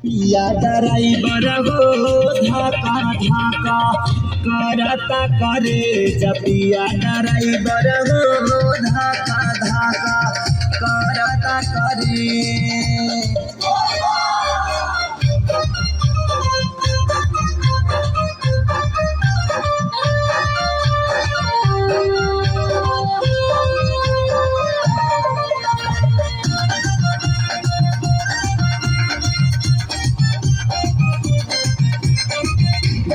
पिया ड्राइवर हो धाका धाका करता करे जपिया ड्राइवर हो धाका धाका करता करे।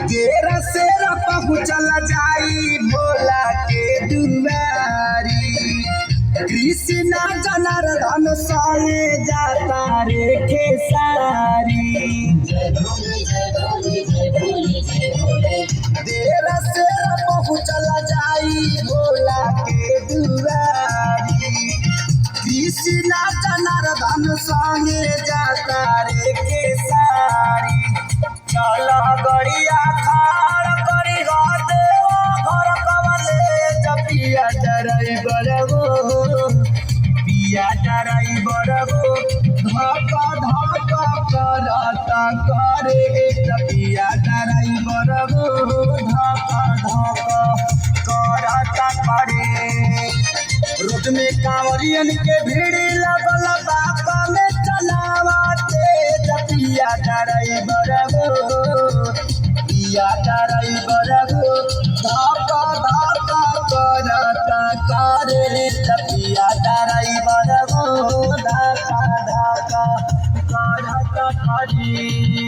तेरा सेरा पहुँचल जाई भोला के दुआरी, कृष्णा जनार्दन संगे जाता रे खेसारी। तेरा सेरा पहुँचल जाई भोला के दुआरी, कृष्णा जनार्दन संगे जाता रे खेसारी। चल गड़िया खाड़ करी देवा घर कवले जपिया ड्राइवर हो, पिया ड्राइवर हो धक्का धक्का करता करे जपिया ड्राइवर हो धक्का धक्का करता करे। रोड में कांवरियन के भीड़ लगल बापा में चलावते जपिया ड्राइवर हो, पिया ड्राइवर हो धक्का धक्का करता करे जपिया ड्राइवर हो धक्का धक्का करता करे।